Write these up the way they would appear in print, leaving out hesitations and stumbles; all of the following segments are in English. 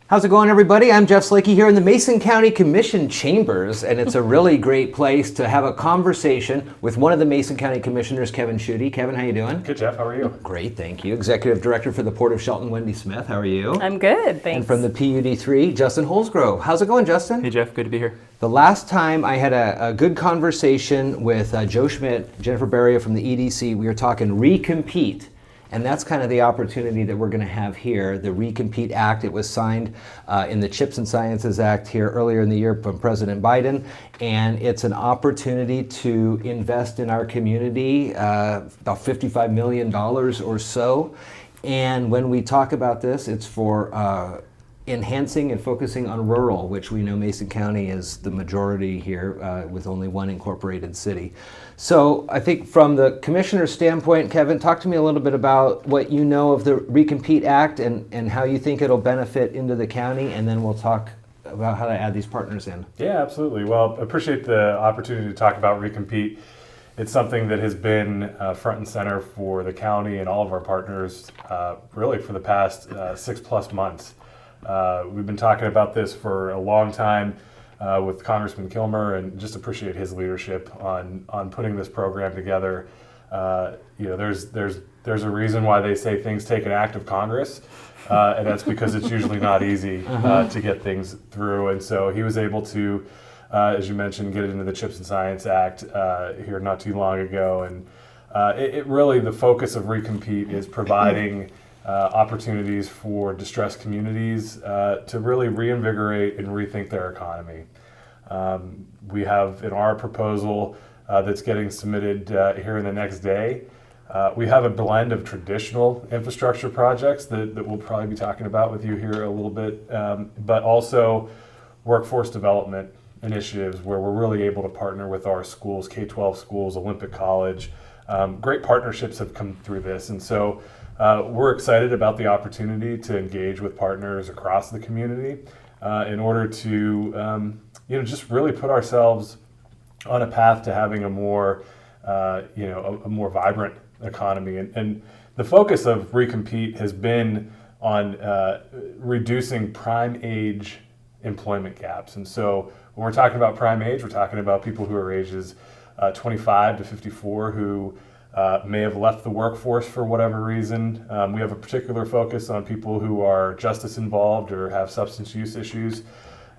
How's it going, everybody? I'm Jeff Slakey here in the Mason County Commission chambers, and it's a really great place to have a conversation with one of the Mason County Commissioners, Kevin Shutty. Kevin, how you doing? Good, Jeff. How are you? Great, thank you. Executive Director for the Port of Shelton, Wendy Smith. How are you? I'm good, thanks. And from the PUD3, Justin Holzgrove. How's it going, Justin? Hey, Jeff. Good to be here. The last time I had a good conversation with Joe Schmidt, Jennifer Barria from the EDC, we were talking recompete. And that's kind of the opportunity that we're going to have here, the RECOMPETE ACT. It was signed in the Chips and Sciences Act here earlier in the year from President Biden. And it's an opportunity to invest in our community, about $55 million or so. And when we talk about this, it's for enhancing and focusing on rural, which we know Mason County is the majority here with only one incorporated city. So I think from the commissioner's standpoint, Kevin, talk to me a little bit about what you know of the RECOMPETE Act and how you think it'll benefit into the county, and then we'll talk about how to add these partners in. Yeah, absolutely. Well, I appreciate the opportunity to talk about RECOMPETE. It's something that has been front and center for the county and all of our partners really for the past 6+ months. We've been talking about this for a long time with Congressman Kilmer, and just appreciate his leadership on putting this program together. There's a reason why they say things take an act of Congress, and that's because it's usually not easy to get things through. And so he was able to, as you mentioned, get it into the Chips and Science Act here not too long ago. And it really, the focus of RECOMPETE is providing opportunities for distressed communities to really reinvigorate and rethink their economy. We have in our proposal that's getting submitted here in the next day, we have a blend of traditional infrastructure projects that we'll probably be talking about with you here a little bit, but also workforce development initiatives where we're really able to partner with our schools, K-12 schools, Olympic College. Great partnerships have come through this, and so we're excited about the opportunity to engage with partners across the community in order to just really put ourselves on a path to having a more a more vibrant economy. And the focus of RECOMPETE has been on reducing prime age employment gaps. And so when we're talking about prime age, we're talking about people who are ages 25 to 54 who may have left the workforce for whatever reason. We have a particular focus on people who are justice involved or have substance use issues.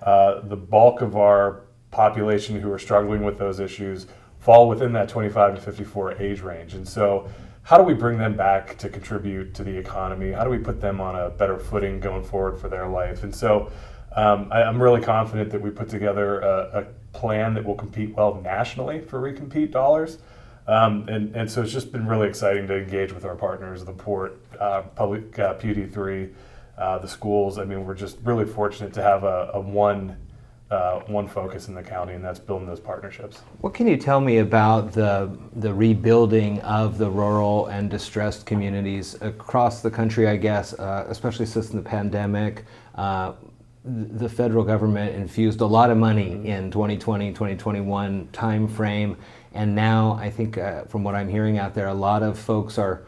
The bulk of our population who are struggling with those issues fall within that 25 to 54 age range. And so how do we bring them back to contribute to the economy? How do we put them on a better footing going forward for their life? And so I'm really confident that we put together a plan that will compete well nationally for RECOMPETE dollars. And so it's just been really exciting to engage with our partners, the Port, Public PUD3, the schools. I mean, we're just really fortunate to have a one focus in the county, and that's building those partnerships. What can you tell me about the rebuilding of the rural and distressed communities across the country, I guess, especially since the pandemic? The federal government infused a lot of money in 2020, 2021 time frame. And now I think from what I'm hearing out there, a lot of folks are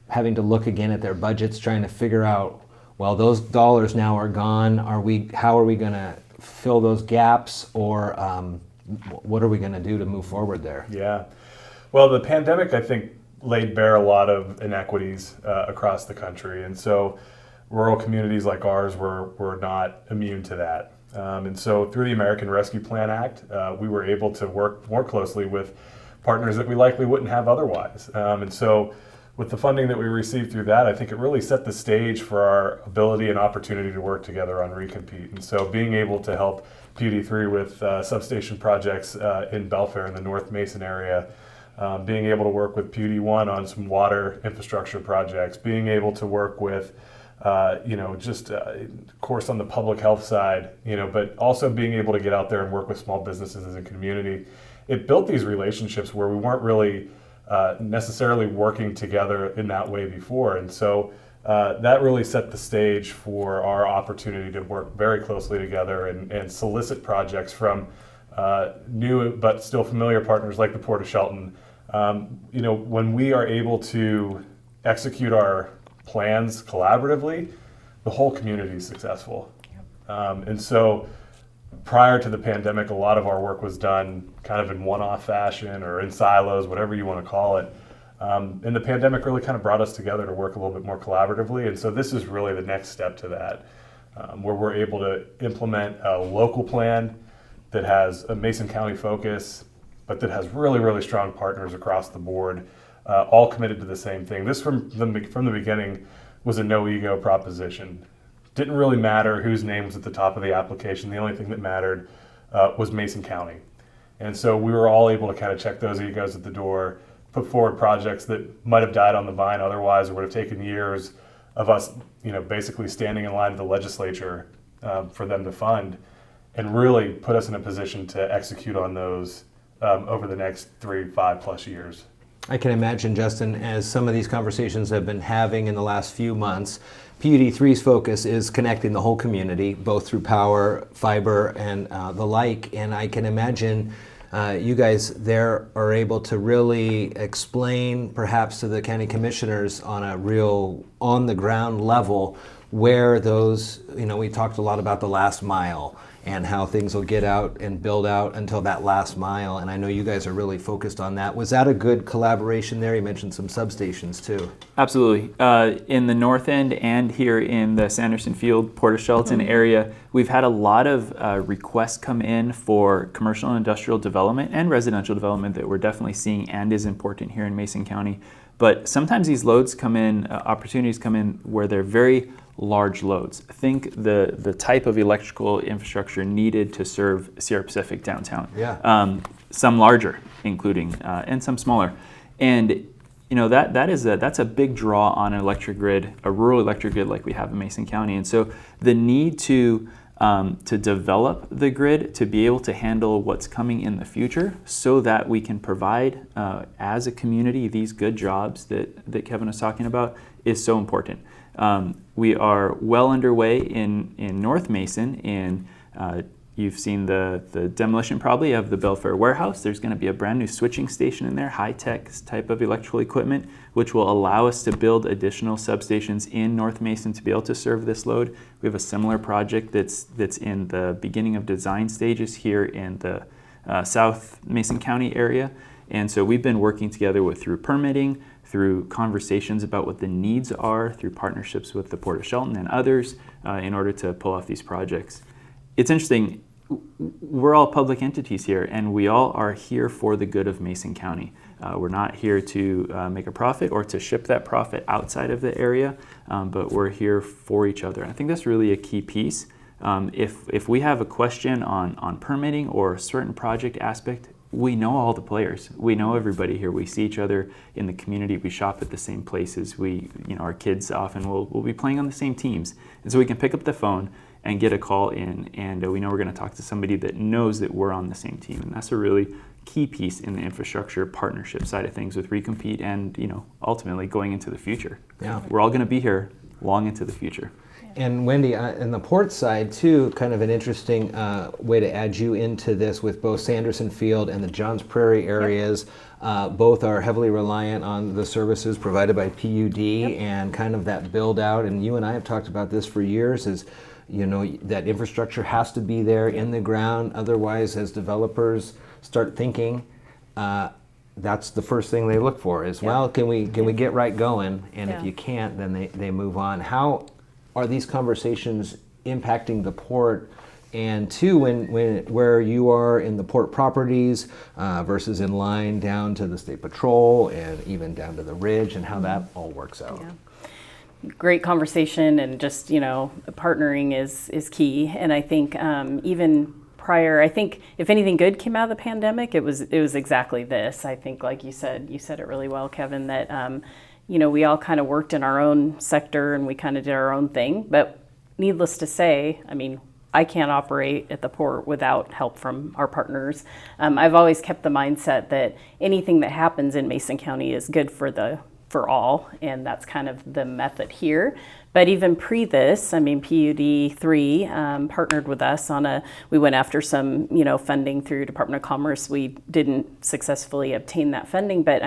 having to look again at their budgets, trying to figure out, well, those dollars now are gone. How are we going to fill those gaps, or what are we going to do to move forward there? Yeah. Well, the pandemic, I think, laid bare a lot of inequities across the country. And so rural communities like ours were not immune to that. And so through the American Rescue Plan Act, we were able to work more closely with partners that we likely wouldn't have otherwise. And so with the funding that we received through that, I think it really set the stage for our ability and opportunity to work together on RECOMPETE. And so being able to help PUD3 with substation projects in Belfair in the North Mason area, being able to work with PUD1 on some water infrastructure projects, being able to work with of course on the public health side, but also being able to get out there and work with small businesses as a community. It built these relationships where we weren't really necessarily working together in that way before. And so that really set the stage for our opportunity to work very closely together and solicit projects from new but still familiar partners like the Port of Shelton. When we are able to execute our plans collaboratively, the whole community is successful. And so prior to the pandemic, a lot of our work was done kind of in one-off fashion or in silos, whatever you want to call it. And the pandemic really kind of brought us together to work a little bit more collaboratively. And so this is really the next step to that, where we're able to implement a local plan that has a Mason County focus, but that has really, really strong partners across the board, all committed to the same thing. This from the beginning was a no ego proposition. Didn't really matter whose name was at the top of the application. The only thing that mattered was Mason County. And so we were all able to kind of check those egos at the door, put forward projects that might have died on the vine otherwise, or would have taken years of us, basically standing in line with the legislature for them to fund, and really put us in a position to execute on those over the next 3, 5+ years. I can imagine, Justin, as some of these conversations have been having in the last few months, PUD3's focus is connecting the whole community, both through power, fiber, and the like. And I can imagine you guys there are able to really explain, perhaps to the county commissioners on a real on-the-ground level, where those, we talked a lot about the last mile and how things will get out and build out until that last mile. And I know you guys are really focused on that. Was that a good collaboration there? You mentioned some substations too. Absolutely. In the north end and here in the Sanderson Field, Port of Shelton area, we've had a lot of requests come in for commercial and industrial development and residential development that we're definitely seeing and is important here in Mason County. But sometimes these loads come in, opportunities come in where they're very large loads. Think the type of electrical infrastructure needed to serve Sierra Pacific downtown. Yeah. Some larger, including, and some smaller. And that's a big draw on an electric grid, a rural electric grid like we have in Mason County. And so the need to develop the grid to be able to handle what's coming in the future so that we can provide as a community these good jobs that Kevin was talking about is so important. We are well underway in North Mason. You've seen the demolition probably of the Belfair warehouse. There's going to be a brand new switching station in there, high-tech type of electrical equipment, which will allow us to build additional substations in North Mason to be able to serve this load. We have a similar project that's in the beginning of design stages here in the South Mason County area. And so we've been working together through permitting, through conversations about what the needs are, through partnerships with the Port of Shelton and others in order to pull off these projects. It's interesting, we're all public entities here, and we all are here for the good of Mason County. We're not here to make a profit or to ship that profit outside of the area, but we're here for each other. I think that's really a key piece. If we have a question on permitting or a certain project aspect, we know all the players. We know everybody here. We see each other in the community. We shop at the same places. Our kids often will be playing on the same teams. And so we can pick up the phone and get a call in, and we know we're going to talk to somebody that knows that we're on the same team. And that's a really key piece in the infrastructure partnership side of things with Recompete and, ultimately going into the future. Yeah. We're all going to be here long into the future. And Wendy, on the port side too, kind of an interesting way to add you into this with both Sanderson Field and the Johns Prairie areas. Both are heavily reliant on the services provided by PUD and kind of that build out. And you and I have talked about this for years is, that infrastructure has to be there in the ground. Otherwise, as developers start thinking, that's the first thing they look for is, well, can we get right going? And if you can't, then they move on. How are these conversations impacting the port? And two, where you are in the port properties versus in line down to the State Patrol and even down to the Ridge, and how that all works out. Yeah. Great conversation, and just partnering is key. And I think even prior, I think if anything good came out of the pandemic, it was exactly this. I think, like you said it really well, Kevin, that we all kind of worked in our own sector and we kind of did our own thing. But needless to say, I can't operate at the port without help from our partners. I've always kept the mindset that anything that happens in Mason County is good for all, and that's kind of the method here. But even pre this, PUD3 partnered with us we went after some, funding through Department of Commerce. We didn't successfully obtain that funding, but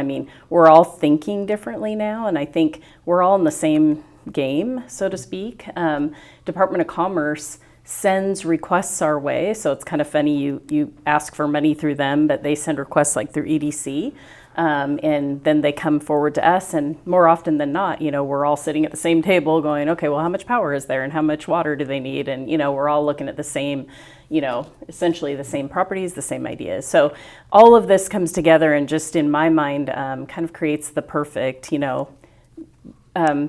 we're all thinking differently now, and I think we're all in the same game, so to speak. Department of Commerce sends requests our way, so it's kind of funny, you ask for money through them, but they send requests like through EDC. And then they come forward to us, and more often than not, we're all sitting at the same table going, okay, well, how much power is there and how much water do they need? And, we're all looking at the same, essentially the same properties, the same ideas. So all of this comes together and just in my mind kind of creates the perfect,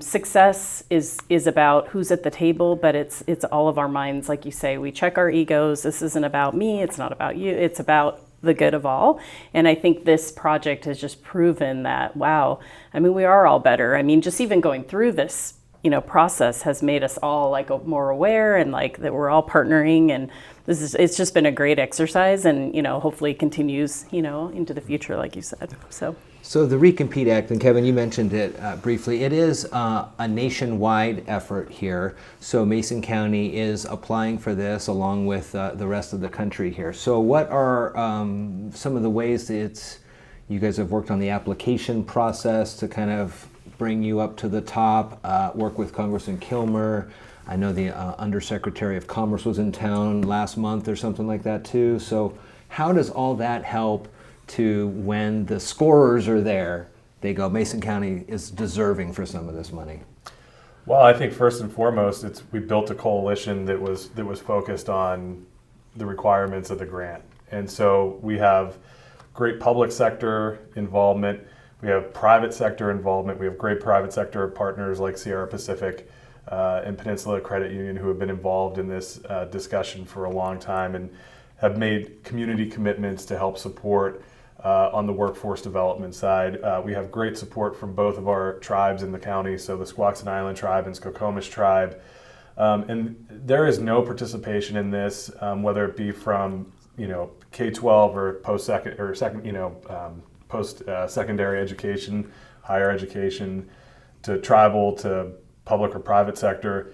success is about who's at the table, but it's all of our minds. Like you say, we check our egos. This isn't about me. It's not about you. It's about the good of all. And I think this project has just proven that, wow, we are all better. Just even going through this, process has made us all like more aware and like that we're all partnering, and it's just been a great exercise, and, hopefully continues, into the future, like you said. So the Recompete Act, and Kevin, you mentioned it briefly, it is a nationwide effort here. So Mason County is applying for this along with the rest of the country here. So what are some of the ways that you guys have worked on the application process to kind of bring you up to the top, work with Congressman Kilmer? I know the Undersecretary of Commerce was in town last month or something like that too. So how does all that help to when the scorers are there, they go, Mason County is deserving for some of this money? Well, I think first and foremost, we built a coalition that was focused on the requirements of the grant. And so we have great public sector involvement, we have private sector involvement, we have great private sector partners like Sierra Pacific and Peninsula Credit Union who have been involved in this discussion for a long time and have made community commitments to help support on the workforce development side. We have great support from both of our tribes in the county, so the Squaxin Island tribe and Skokomish tribe. And there is no participation in this, whether it be from K-12 or post-secondary education, higher education, to tribal, to public or private sector.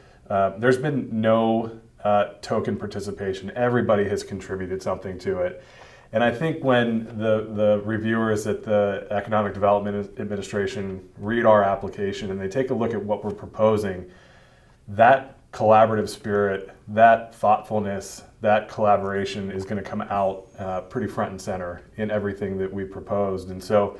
There's been no token participation. Everybody has contributed something to it. And I think when the reviewers at the Economic Development Administration read our application and they take a look at what we're proposing, that collaborative spirit, that thoughtfulness, that collaboration is going to come out pretty front and center in everything that we proposed. And so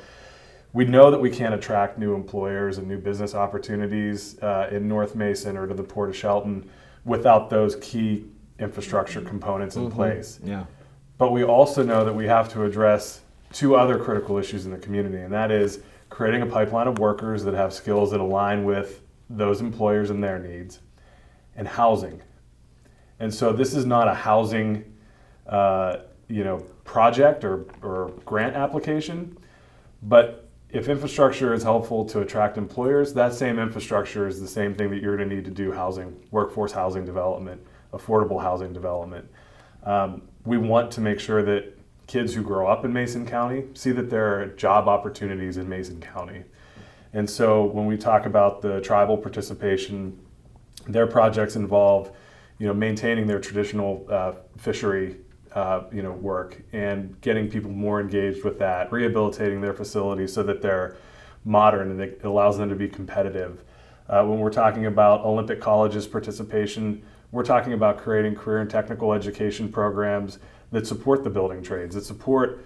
we know that we can't attract new employers and new business opportunities in North Mason or to the Port of Shelton without those key infrastructure components in place. Yeah. But we also know that we have to address two other critical issues in the community, and that is creating a pipeline of workers that have skills that align with those employers and their needs, and housing. And so this is not a housing project or grant application, but if infrastructure is helpful to attract employers, that same infrastructure is the same thing that you're going to need to do housing, workforce housing development, affordable housing development. We want to make sure that kids who grow up in Mason County see that there are job opportunities in Mason County. And so when we talk about the tribal participation, their projects involve, maintaining their traditional fishery, work and getting people more engaged with that, rehabilitating their facilities so that they're modern and it allows them to be competitive. When we're talking about Olympic College's participation, we're talking about creating career and technical education programs that support the building trades, that support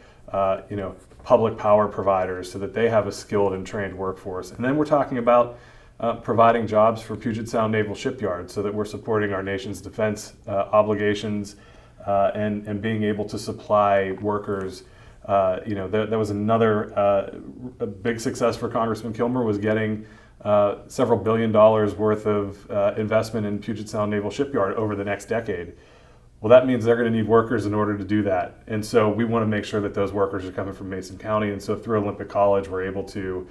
public power providers so that they have a skilled and trained workforce. And then we're talking about providing jobs for Puget Sound Naval Shipyard so that we're supporting our nation's defense obligations and being able to supply workers. There was another a big success for Congressman Kilmer was getting several $1 billion worth of investment in Puget Sound Naval Shipyard over the next decade. Well, that means they're going to need workers in order to do that. And so we want to make sure that those workers are coming from Mason County. And so through Olympic College, we're able to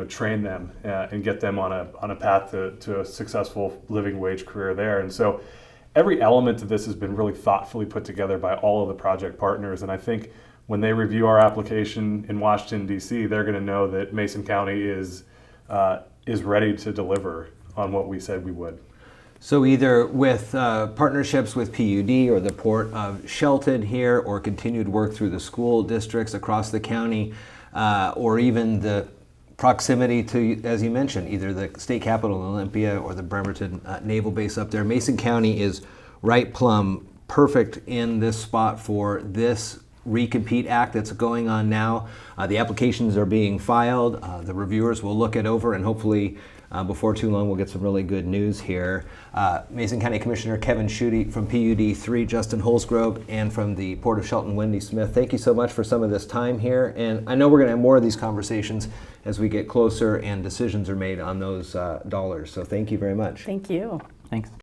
train them and get them on a path to a successful living wage career there. And so every element of this has been really thoughtfully put together by all of the project partners. And I think when they review our application in Washington, D.C., they're going to know that Mason County is ready to deliver on what we said we would. So either with partnerships with PUD or the Port of Shelton here, or continued work through the school districts across the county, or even the proximity to, as you mentioned, either the state capitol in Olympia or the Bremerton Naval Base up there. Mason County is right plumb perfect in this spot for this Recompete Act that's going on now. The applications are being filed. The reviewers will look it over, and hopefully before too long we'll get some really good news here. Mason County Commissioner Kevin Shutty from PUD 3, Justin Holzgrove, and from the Port of Shelton, Wendy Smith, thank you so much for some of this time here. And I know we're going to have more of these conversations as we get closer and decisions are made on those dollars. So thank you very much. Thank you. Thanks.